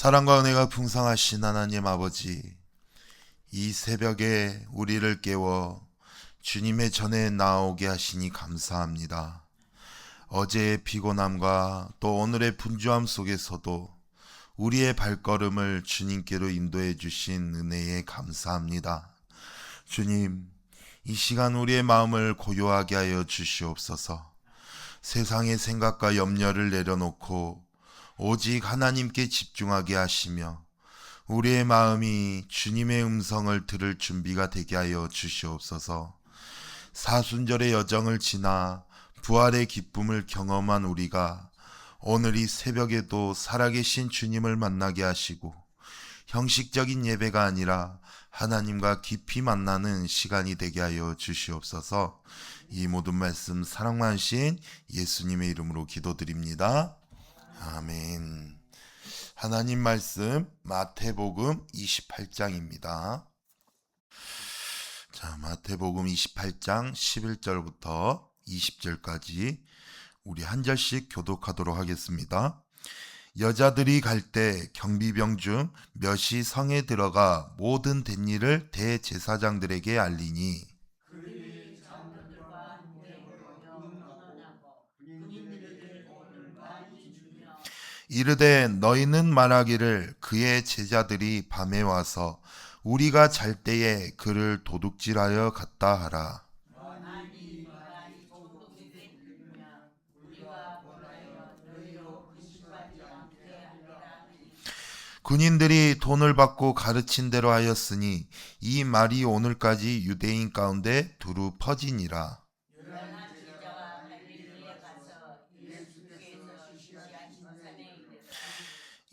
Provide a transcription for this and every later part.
사랑과 은혜가 풍성하신 하나님 아버지, 이 새벽에 우리를 깨워 주님의 전에 나오게 하시니 감사합니다. 어제의 피곤함과 또 오늘의 분주함 속에서도 우리의 발걸음을 주님께로 인도해 주신 은혜에 감사합니다. 주님, 이 시간 우리의 마음을 고요하게 하여 주시옵소서. 세상의 생각과 염려를 내려놓고 오직 하나님께 집중하게 하시며 우리의 마음이 주님의 음성을 들을 준비가 되게 하여 주시옵소서. 사순절의 여정을 지나 부활의 기쁨을 경험한 우리가 오늘 이 새벽에도 살아계신 주님을 만나게 하시고 형식적인 예배가 아니라 하나님과 깊이 만나는 시간이 되게 하여 주시옵소서. 이 모든 말씀 사랑 많으신 예수님의 이름으로 기도드립니다. 아멘. 하나님 말씀 마태복음 28장입니다. 자, 마태복음 28장 11절부터 20절까지 우리 한 절씩 교독하도록 하겠습니다. 여자들이 갈 때 경비병 중 몇이 성에 들어가 모든 된 일을 대제사장들에게 알리니 이르되 너희는 말하기를 그의 제자들이 밤에 와서 우리가 잘 때에 그를 도둑질하여 갔다 하라. 군인들이 돈을 받고 가르친 대로 하였으니 이 말이 오늘까지 유대인 가운데 두루 퍼지니라.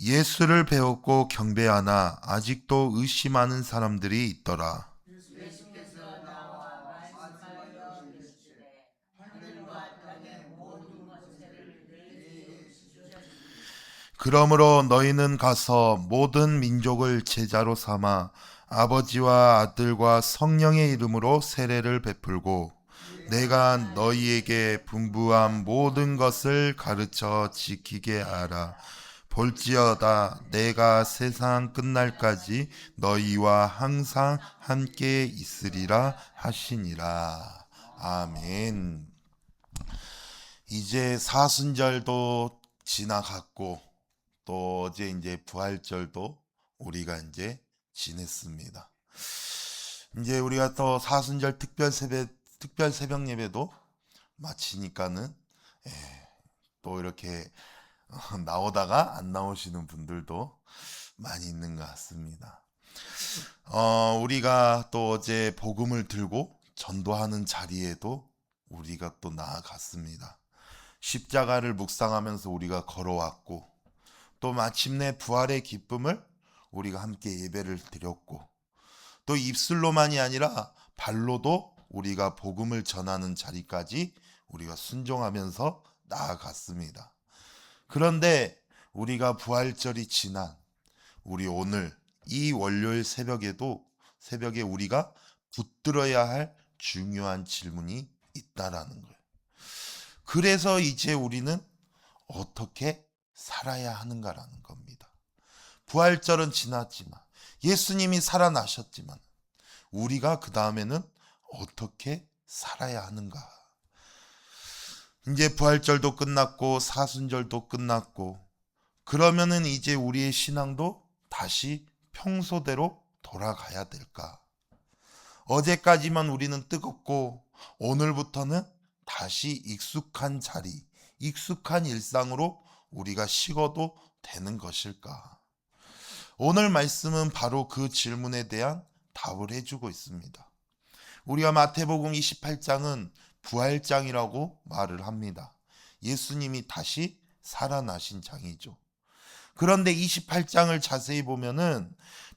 예수를 배웠고 경배하나 아직도 의심하는 사람들이 있더라. 그러므로 너희는 가서 모든 민족을 제자로 삼아 아버지와 아들과 성령의 이름으로 세례를 베풀고 내가 너희에게 분부한 모든 것을 가르쳐 지키게 하라. 볼지어다 내가 세상 끝날까지 너희와 항상 함께 있으리라 하시니라. 아멘. 이제 사순절도 지나갔고 또 어제 이제 부활절도 우리가 이제 지냈습니다. 이제 우리가 또 사순절 특별 새벽 예배도 마치니까는 또 이렇게 나오다가 안 나오시는 분들도 많이 있는 것 같습니다. 우리가 또 어제 복음을 들고 전도하는 자리에도 우리가 또 나아갔습니다. 십자가를 묵상하면서 우리가 걸어왔고 또 마침내 부활의 기쁨을 우리가 함께 예배를 드렸고 또 입술로만이 아니라 발로도 우리가 복음을 전하는 자리까지 우리가 순종하면서 나아갔습니다. 그런데 우리가 부활절이 지난 우리 오늘 이 월요일 새벽에 우리가 붙들어야 할 중요한 질문이 있다라는 거예요. 그래서 이제 우리는 어떻게 살아야 하는가라는 겁니다. 부활절은 지났지만 예수님이 살아나셨지만 우리가 그 다음에는 어떻게 살아야 하는가. 이제 부활절도 끝났고 사순절도 끝났고 그러면은 이제 우리의 신앙도 다시 평소대로 돌아가야 될까? 어제까지만 우리는 뜨겁고 오늘부터는 다시 익숙한 자리, 익숙한 일상으로 우리가 식어도 되는 것일까? 오늘 말씀은 바로 그 질문에 대한 답을 해주고 있습니다. 우리가 마태복음 28장은 부활장이라고 말을 합니다. 예수님이 다시 살아나신 장이죠. 그런데 28장을 자세히 보면은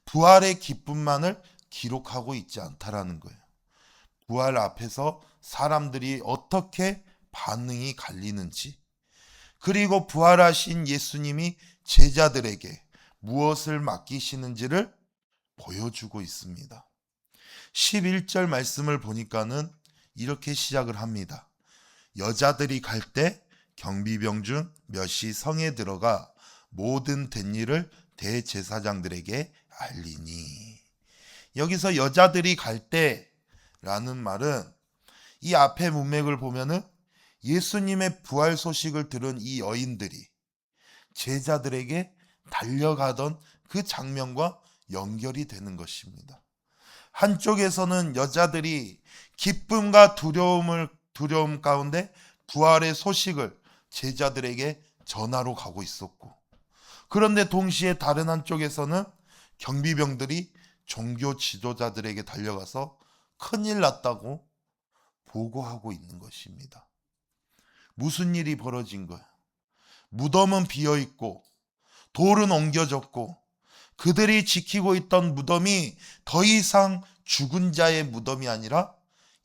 부활의 기쁨만을 기록하고 있지 않다라는 거예요. 부활 앞에서 사람들이 어떻게 반응이 갈리는지, 그리고 부활하신 예수님이 제자들에게 무엇을 맡기시는지를 보여주고 있습니다. 11절 말씀을 보니까는 이렇게 시작을 합니다. 여자들이 갈 때 경비병 중 몇이 성에 들어가 모든 된 일을 대제사장들에게 알리니. 여기서 여자들이 갈 때라는 말은 이 앞에 문맥을 보면은 예수님의 부활 소식을 들은 이 여인들이 제자들에게 달려가던 그 장면과 연결이 되는 것입니다. 한쪽에서는 여자들이 기쁨과 두려움 가운데 부활의 소식을 제자들에게 전하러 가고 있었고, 그런데 동시에 다른 한쪽에서는 경비병들이 종교 지도자들에게 달려가서 큰일 났다고 보고하고 있는 것입니다. 무슨 일이 벌어진 거야? 무덤은 비어 있고 돌은 옮겨졌고 그들이 지키고 있던 무덤이 더 이상 죽은 자의 무덤이 아니라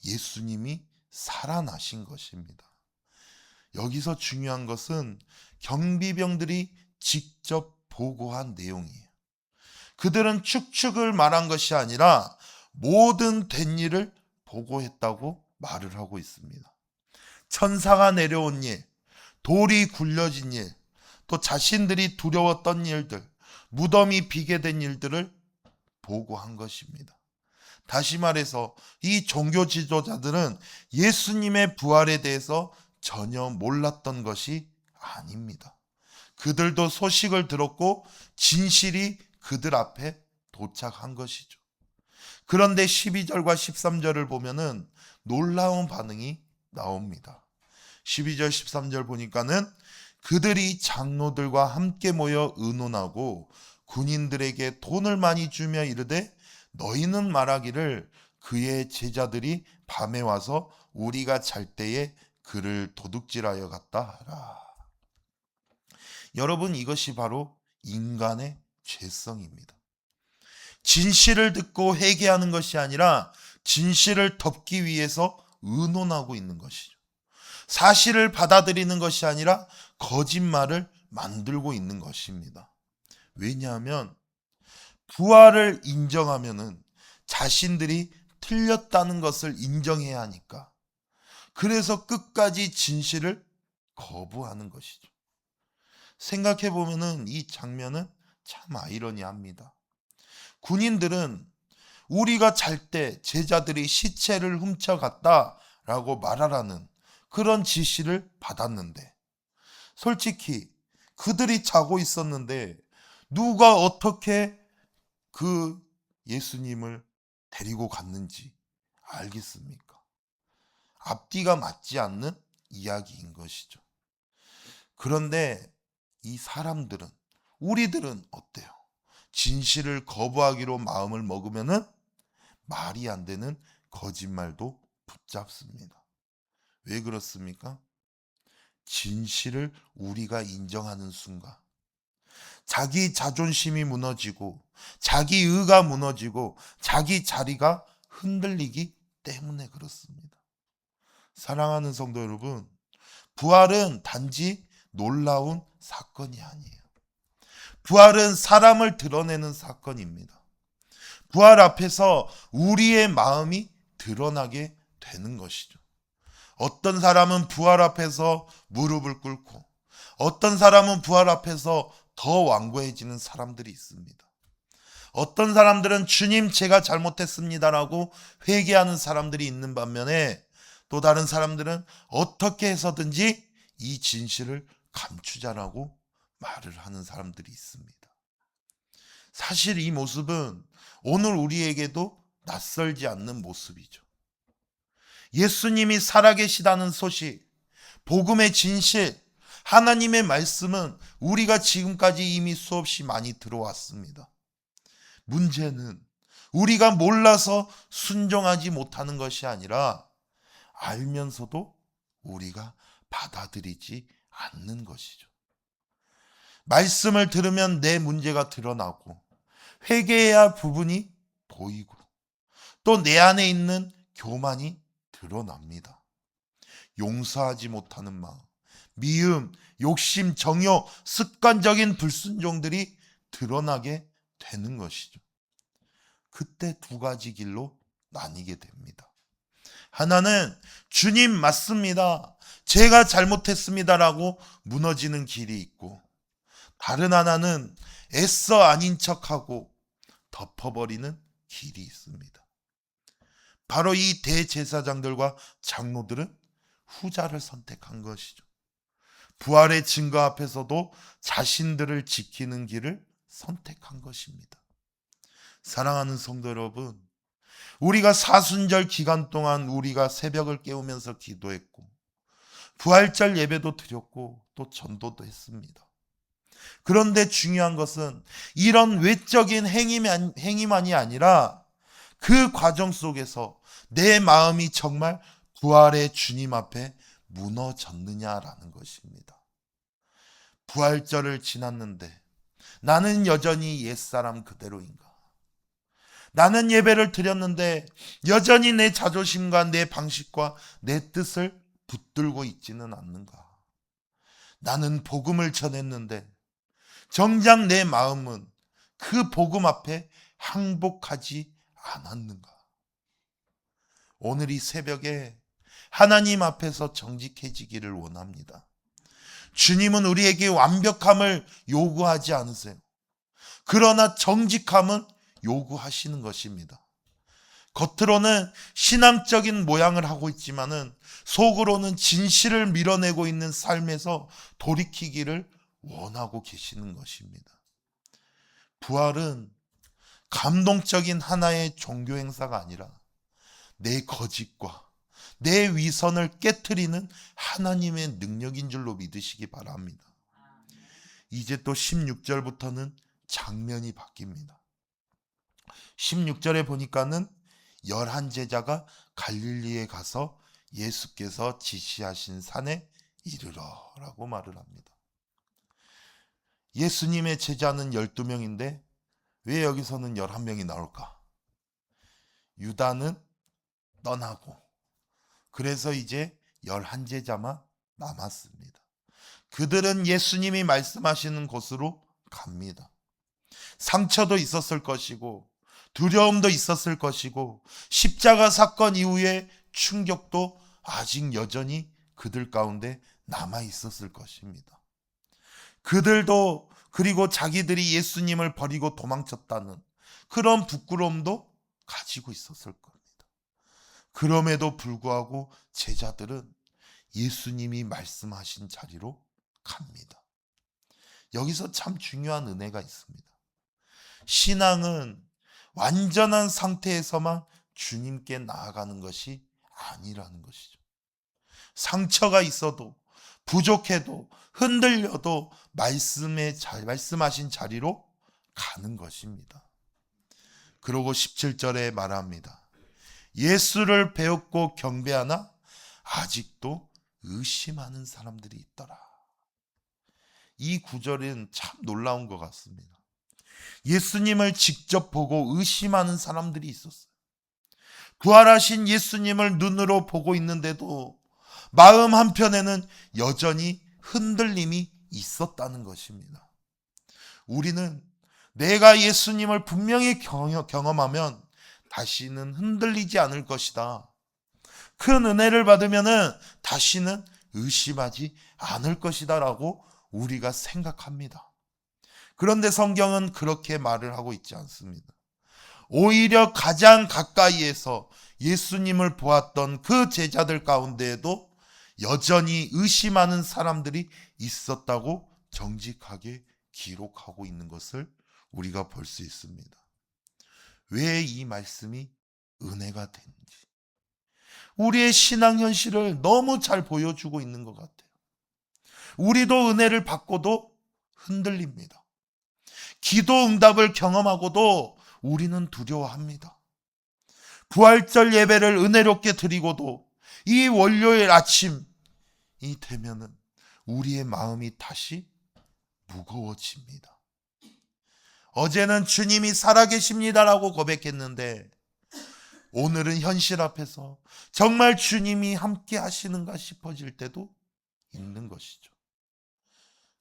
예수님이 살아나신 것입니다. 여기서 중요한 것은 경비병들이 직접 보고한 내용이에요. 그들은 축축을 말한 것이 아니라 모든 된 일을 보고했다고 말을 하고 있습니다. 천사가 내려온 일, 돌이 굴려진 일, 또 자신들이 두려웠던 일들, 무덤이 비게 된 일들을 보고한 것입니다. 다시 말해서 이 종교 지도자들은 예수님의 부활에 대해서 전혀 몰랐던 것이 아닙니다. 그들도 소식을 들었고 진실이 그들 앞에 도착한 것이죠. 그런데 12절과 13절을 보면은 놀라운 반응이 나옵니다. 12절 13절 보니까는 그들이 장로들과 함께 모여 의논하고 군인들에게 돈을 많이 주며 이르되 너희는 말하기를 그의 제자들이 밤에 와서 우리가 잘 때에 그를 도둑질하여 갔다 하라. 여러분, 이것이 바로 인간의 죄성입니다. 진실을 듣고 회개하는 것이 아니라 진실을 덮기 위해서 의논하고 있는 것이죠. 사실을 받아들이는 것이 아니라 거짓말을 만들고 있는 것입니다. 왜냐하면 부활을 인정하면은 자신들이 틀렸다는 것을 인정해야 하니까. 그래서 끝까지 진실을 거부하는 것이죠. 생각해 보면은 이 장면은 참 아이러니합니다. 군인들은 우리가 잘 때 제자들이 시체를 훔쳐갔다라고 말하라는 그런 지시를 받았는데, 솔직히 그들이 자고 있었는데 누가 어떻게 그 예수님을 데리고 갔는지 알겠습니까? 앞뒤가 맞지 않는 이야기인 것이죠. 그런데 이 사람들은, 우리들은 어때요? 진실을 거부하기로 마음을 먹으면은 말이 안 되는 거짓말도 붙잡습니다. 왜 그렇습니까? 진실을 우리가 인정하는 순간 자기 자존심이 무너지고 자기 의가 무너지고 자기 자리가 흔들리기 때문에 그렇습니다. 사랑하는 성도 여러분, 부활은 단지 놀라운 사건이 아니에요. 부활은 사람을 드러내는 사건입니다. 부활 앞에서 우리의 마음이 드러나게 되는 것이죠. 어떤 사람은 부활 앞에서 무릎을 꿇고 어떤 사람은 부활 앞에서 더 완고해지는 사람들이 있습니다. 어떤 사람들은 주님 제가 잘못했습니다라고 회개하는 사람들이 있는 반면에 또 다른 사람들은 어떻게 해서든지 이 진실을 감추자라고 말을 하는 사람들이 있습니다. 사실 이 모습은 오늘 우리에게도 낯설지 않는 모습이죠. 예수님이 살아계시다는 소식, 복음의 진실, 하나님의 말씀은 우리가 지금까지 이미 수없이 많이 들어왔습니다. 문제는 우리가 몰라서 순종하지 못하는 것이 아니라 알면서도 우리가 받아들이지 않는 것이죠. 말씀을 들으면 내 문제가 드러나고 회개해야 할 부분이 보이고 또 내 안에 있는 교만이 드러납니다. 용서하지 못하는 마음, 미움, 욕심, 정욕, 습관적인 불순종들이 드러나게 되는 것이죠. 그때 두 가지 길로 나뉘게 됩니다. 하나는 주님 맞습니다, 제가 잘못했습니다라고 무너지는 길이 있고, 다른 하나는 애써 아닌 척하고 덮어버리는 길이 있습니다. 바로 이 대제사장들과 장로들은 후자를 선택한 것이죠. 부활의 증거 앞에서도 자신들을 지키는 길을 선택한 것입니다. 사랑하는 성도 여러분, 우리가 사순절 기간 동안 우리가 새벽을 깨우면서 기도했고 부활절 예배도 드렸고 또 전도도 했습니다. 그런데 중요한 것은 이런 외적인 행위만이 아니라 그 과정 속에서 내 마음이 정말 부활의 주님 앞에 무너졌느냐라는 것입니다. 부활절을 지났는데 나는 여전히 옛사람 그대로인가? 나는 예배를 드렸는데 여전히 내 자존심과 내 방식과 내 뜻을 붙들고 있지는 않는가? 나는 복음을 전했는데 정작 내 마음은 그 복음 앞에 항복하지 않았는가? 오늘 이 새벽에 하나님 앞에서 정직해지기를 원합니다. 주님은 우리에게 완벽함을 요구하지 않으세요. 그러나 정직함은 요구하시는 것입니다. 겉으로는 신앙적인 모양을 하고 있지만은 속으로는 진실을 밀어내고 있는 삶에서 돌이키기를 원하고 계시는 것입니다. 부활은 감동적인 하나의 종교 행사가 아니라 내 거짓과 내 위선을 깨트리는 하나님의 능력인 줄로 믿으시기 바랍니다. 이제 또 16절부터는 장면이 바뀝니다. 16절에 보니까는 11제자가 갈릴리에 가서 예수께서 지시하신 산에 이르러라고 말을 합니다. 예수님의 제자는 12명인데 왜 여기서는 11명이 나올까? 유다는 떠나고 그래서 이제 11제자만 남았습니다. 그들은 예수님이 말씀하시는 곳으로 갑니다. 상처도 있었을 것이고 두려움도 있었을 것이고 십자가 사건 이후에 충격도 아직 여전히 그들 가운데 남아 있었을 것입니다. 그들도 그리고 자기들이 예수님을 버리고 도망쳤다는 그런 부끄러움도 가지고 있었을 겁니다. 그럼에도 불구하고 제자들은 예수님이 말씀하신 자리로 갑니다. 여기서 참 중요한 은혜가 있습니다. 신앙은 완전한 상태에서만 주님께 나아가는 것이 아니라는 것이죠. 상처가 있어도 부족해도 흔들려도 말씀하신 자리로 가는 것입니다. 그러고 17절에 말합니다. 예수를 배웠고 경배하나 아직도 의심하는 사람들이 있더라. 이 구절은 참 놀라운 것 같습니다. 예수님을 직접 보고 의심하는 사람들이 있었어요. 부활하신 예수님을 눈으로 보고 있는데도 마음 한편에는 여전히 흔들림이 있었다는 것입니다. 우리는 내가 예수님을 분명히 경험하면 다시는 흔들리지 않을 것이다. 큰 은혜를 받으면 다시는 의심하지 않을 것이다 라고 우리가 생각합니다. 그런데 성경은 그렇게 말을 하고 있지 않습니다. 오히려 가장 가까이에서 예수님을 보았던 그 제자들 가운데에도 여전히 의심하는 사람들이 있었다고 정직하게 기록하고 있는 것을 우리가 볼 수 있습니다. 왜 이 말씀이 은혜가 되는지 우리의 신앙 현실을 너무 잘 보여주고 있는 것 같아요. 우리도 은혜를 받고도 흔들립니다. 기도 응답을 경험하고도 우리는 두려워합니다. 부활절 예배를 은혜롭게 드리고도 이 월요일 아침이 되면은 우리의 마음이 다시 무거워집니다. 어제는 주님이 살아계십니다라고 고백했는데 오늘은 현실 앞에서 정말 주님이 함께 하시는가 싶어질 때도 있는 것이죠.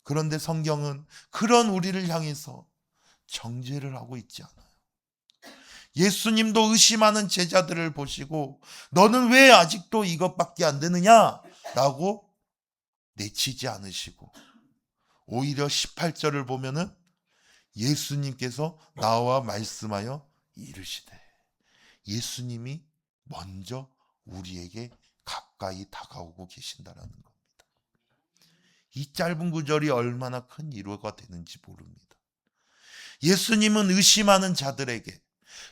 그런데 성경은 그런 우리를 향해서 정죄를 하고 있지 않아요. 예수님도 의심하는 제자들을 보시고 너는 왜 아직도 이것밖에 안 되느냐? 라고 내치지 않으시고 오히려 18절을 보면은 예수님께서 나와 말씀하여 이르시되, 예수님이 먼저 우리에게 가까이 다가오고 계신다라는 겁니다. 이 짧은 구절이 얼마나 큰 위로가 되는지 모릅니다. 예수님은 의심하는 자들에게,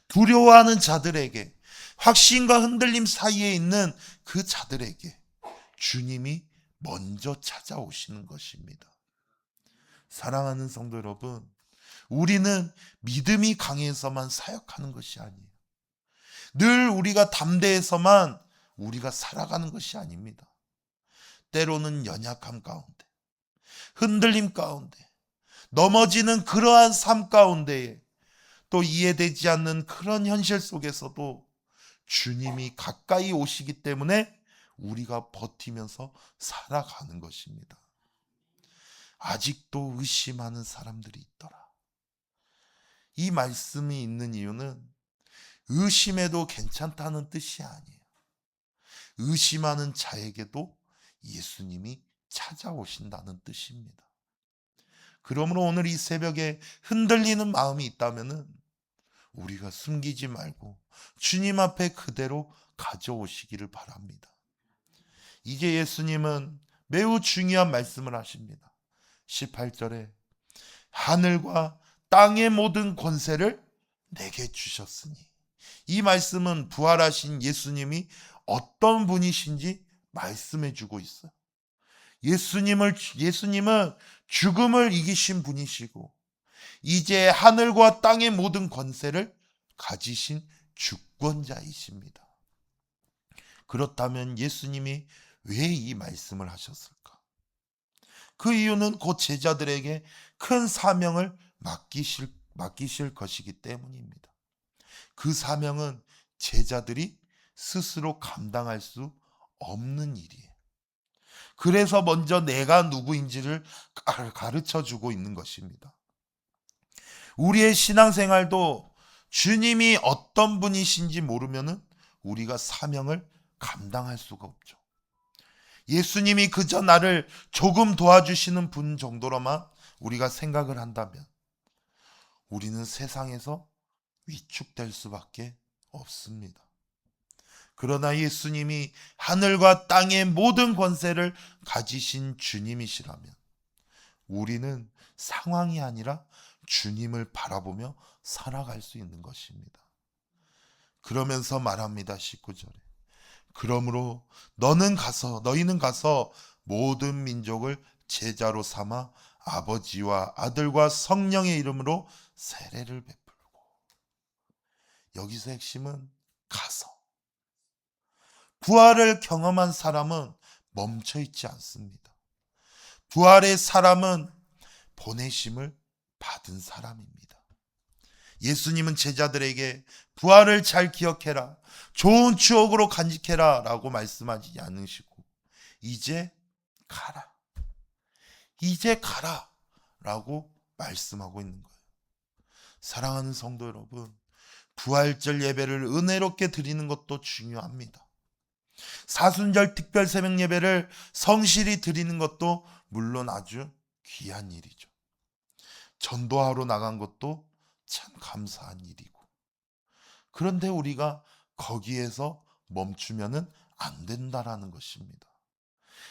두려워하는 자들에게, 확신과 흔들림 사이에 있는 그 자들에게 주님이 먼저 찾아오시는 것입니다. 사랑하는 성도 여러분, 우리는 믿음이 강해서만 사역하는 것이 아니에요. 늘 우리가 담대해서만 우리가 살아가는 것이 아닙니다. 때로는 연약함 가운데, 흔들림 가운데, 넘어지는 그러한 삶 가운데에, 또 이해되지 않는 그런 현실 속에서도 주님이 가까이 오시기 때문에 우리가 버티면서 살아가는 것입니다. 아직도 의심하는 사람들이 있더라. 이 말씀이 있는 이유는 의심해도 괜찮다는 뜻이 아니에요. 의심하는 자에게도 예수님이 찾아오신다는 뜻입니다. 그러므로 오늘 이 새벽에 흔들리는 마음이 있다면 우리가 숨기지 말고 주님 앞에 그대로 가져오시기를 바랍니다. 이제 예수님은 매우 중요한 말씀을 하십니다. 18절에 하늘과 땅의 모든 권세를 내게 주셨으니, 이 말씀은 부활하신 예수님이 어떤 분이신지 말씀해 주고 있어요. 예수님은 죽음을 이기신 분이시고 이제 하늘과 땅의 모든 권세를 가지신 주권자이십니다. 그렇다면 예수님이 왜 이 말씀을 하셨을까? 그 이유는 곧 제자들에게 큰 사명을 맡기실 것이기 때문입니다. 그 사명은 제자들이 스스로 감당할 수 없는 일이에요. 그래서 먼저 내가 누구인지를 가르쳐 주고 있는 것입니다. 우리의 신앙생활도 주님이 어떤 분이신지 모르면 우리가 사명을 감당할 수가 없죠. 예수님이 그저 나를 조금 도와주시는 분 정도로만 우리가 생각을 한다면 우리는 세상에서 위축될 수밖에 없습니다. 그러나 예수님이 하늘과 땅의 모든 권세를 가지신 주님이시라면 우리는 상황이 아니라 주님을 바라보며 살아갈 수 있는 것입니다. 그러면서 말합니다. 19절에 그러므로 너희는 가서 모든 민족을 제자로 삼아 아버지와 아들과 성령의 이름으로 세례를 베풀고, 여기서 핵심은 가서. 부활을 경험한 사람은 멈춰 있지 않습니다. 부활의 사람은 보내심을 받은 사람입니다. 예수님은 제자들에게 부활을 잘 기억해라, 좋은 추억으로 간직해라 라고 말씀하지 않으시고 이제 가라, 이제 가라 라고 말씀하고 있는 거예요. 사랑하는 성도 여러분, 부활절 예배를 은혜롭게 드리는 것도 중요합니다. 사순절 특별 새벽 예배를 성실히 드리는 것도 물론 아주 귀한 일이죠. 전도하러 나간 것도 참 감사한 일이고, 그런데 우리가 거기에서 멈추면은 안 된다라는 것입니다.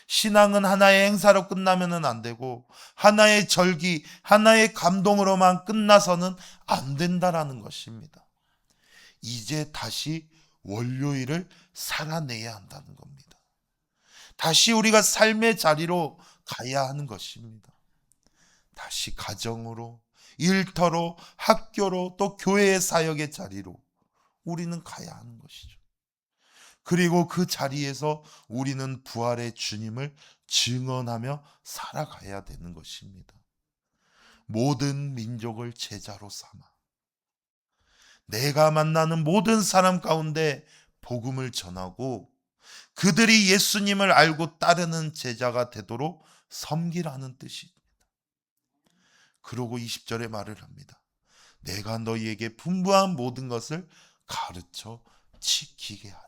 신앙은 하나의 행사로 끝나면은 안 되고 하나의 절기, 하나의 감동으로만 끝나서는 안 된다라는 것입니다. 이제 다시 월요일을 살아내야 한다는 겁니다. 다시 우리가 삶의 자리로 가야 하는 것입니다. 다시 가정으로, 일터로, 학교로, 또 교회의 사역의 자리로 우리는 가야 하는 것이죠. 그리고 그 자리에서 우리는 부활의 주님을 증언하며 살아가야 되는 것입니다. 모든 민족을 제자로 삼아 내가 만나는 모든 사람 가운데 복음을 전하고 그들이 예수님을 알고 따르는 제자가 되도록 섬기라는 뜻입니다. 그러고 20절에 말을 합니다. 내가 너희에게 분부한 모든 것을 가르쳐 지키게 하라.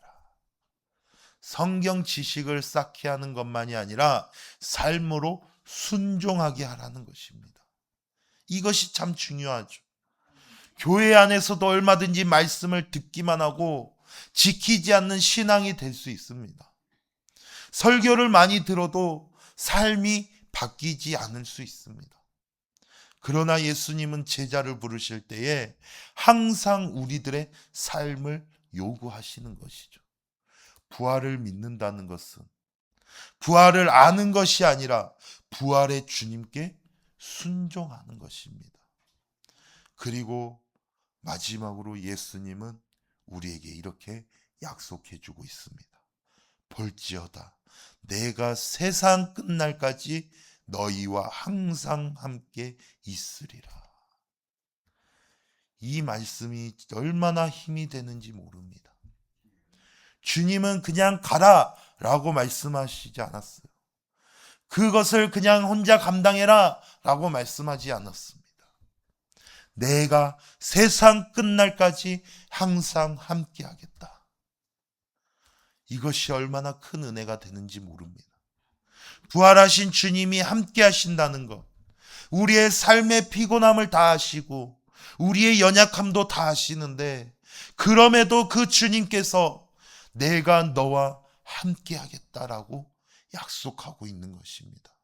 성경 지식을 쌓게 하는 것만이 아니라 삶으로 순종하게 하라는 것입니다. 이것이 참 중요하죠. 교회 안에서도 얼마든지 말씀을 듣기만 하고 지키지 않는 신앙이 될 수 있습니다. 설교를 많이 들어도 삶이 바뀌지 않을 수 있습니다. 그러나 예수님은 제자를 부르실 때에 항상 우리들의 삶을 요구하시는 것이죠. 부활을 믿는다는 것은 부활을 아는 것이 아니라 부활의 주님께 순종하는 것입니다. 그리고 마지막으로 예수님은 우리에게 이렇게 약속해 주고 있습니다. 볼지어다 내가 세상 끝날까지 너희와 항상 함께 있으리라. 이 말씀이 얼마나 힘이 되는지 모릅니다. 주님은 그냥 가라 라고 말씀하시지 않았어요. 그것을 그냥 혼자 감당해라 라고 말씀하지 않았습니다. 내가 세상 끝날까지 항상 함께 하겠다. 이것이 얼마나 큰 은혜가 되는지 모릅니다. 부활하신 주님이 함께 하신다는 것, 우리의 삶의 피곤함을 다 아시고 우리의 연약함도 다 아시는데 그럼에도 그 주님께서 내가 너와 함께 하겠다라고 약속하고 있는 것입니다.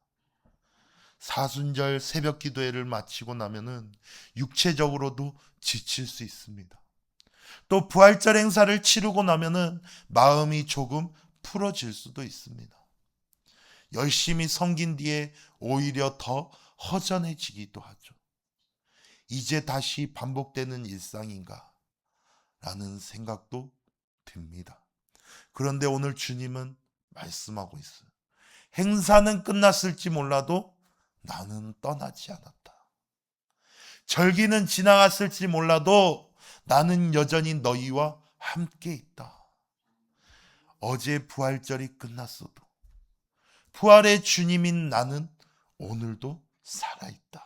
사순절 새벽 기도회를 마치고 나면은 육체적으로도 지칠 수 있습니다. 또 부활절 행사를 치르고 나면은 마음이 조금 풀어질 수도 있습니다. 열심히 섬긴 뒤에 오히려 더 허전해지기도 하죠. 이제 다시 반복되는 일상인가? 라는 생각도 듭니다. 그런데 오늘 주님은 말씀하고 있어요. 행사는 끝났을지 몰라도 나는 떠나지 않았다. 절기는 지나갔을지 몰라도 나는 여전히 너희와 함께 있다. 어제 부활절이 끝났어도 부활의 주님인 나는 오늘도 살아있다.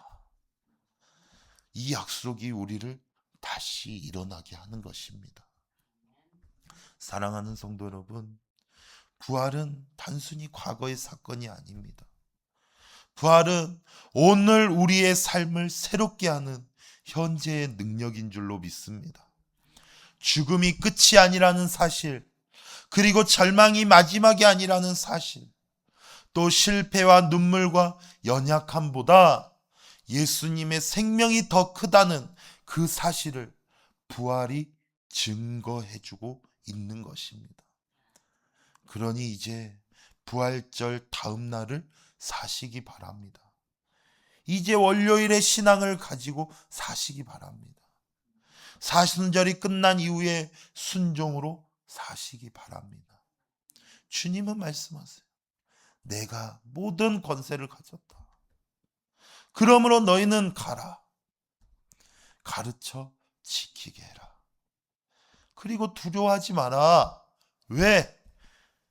이 약속이 우리를 다시 일어나게 하는 것입니다. 사랑하는 성도 여러분, 부활은 단순히 과거의 사건이 아닙니다. 부활은 오늘 우리의 삶을 새롭게 하는 현재의 능력인 줄로 믿습니다. 죽음이 끝이 아니라는 사실, 그리고 절망이 마지막이 아니라는 사실, 또 실패와 눈물과 연약함보다 예수님의 생명이 더 크다는 그 사실을 부활이 증거해주고 있는 것입니다. 그러니 이제 부활절 다음 날을 사시기 바랍니다. 이제 월요일의 신앙을 가지고 사시기 바랍니다. 사순절이 끝난 이후에 순종으로 사시기 바랍니다. 주님은 말씀하세요. 내가 모든 권세를 가졌다. 그러므로 너희는 가라. 가르쳐 지키게 해라. 그리고 두려워하지 마라. 왜?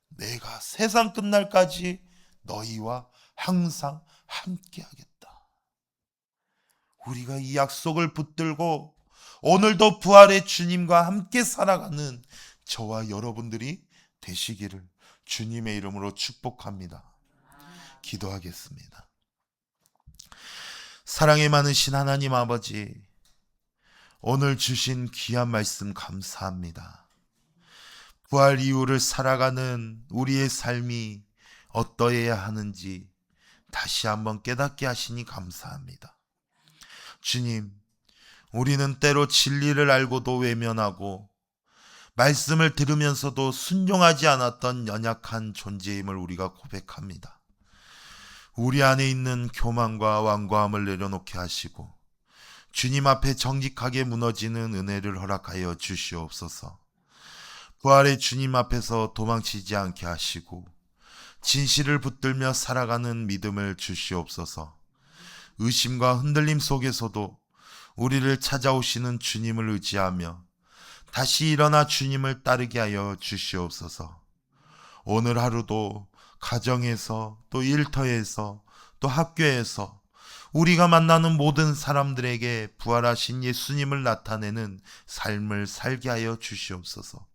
내가 세상 끝날까지 너희와 항상 함께 하겠다. 우리가 이 약속을 붙들고 오늘도 부활의 주님과 함께 살아가는 저와 여러분들이 되시기를 주님의 이름으로 축복합니다. 기도하겠습니다. 사랑이 많으신 하나님 아버지, 오늘 주신 귀한 말씀 감사합니다. 부활 이후를 살아가는 우리의 삶이 어떠해야 하는지 다시 한번 깨닫게 하시니 감사합니다. 주님, 우리는 때로 진리를 알고도 외면하고 말씀을 들으면서도 순종하지 않았던 연약한 존재임을 우리가 고백합니다. 우리 안에 있는 교만과 완고함을 내려놓게 하시고 주님 앞에 정직하게 무너지는 은혜를 허락하여 주시옵소서. 부활의 주님 앞에서 도망치지 않게 하시고 진실을 붙들며 살아가는 믿음을 주시옵소서. 의심과 흔들림 속에서도 우리를 찾아오시는 주님을 의지하며 다시 일어나 주님을 따르게 하여 주시옵소서. 오늘 하루도 가정에서 또 일터에서 또 학교에서 우리가 만나는 모든 사람들에게 부활하신 예수님을 나타내는 삶을 살게 하여 주시옵소서.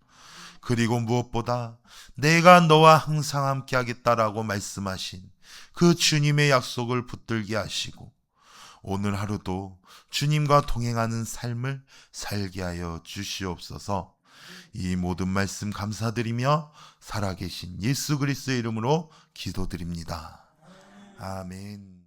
그리고 무엇보다 내가 너와 항상 함께 하겠다라고 말씀하신 그 주님의 약속을 붙들게 하시고 오늘 하루도 주님과 동행하는 삶을 살게 하여 주시옵소서. 이 모든 말씀 감사드리며 살아계신 예수 그리스도의 이름으로 기도드립니다. 아멘.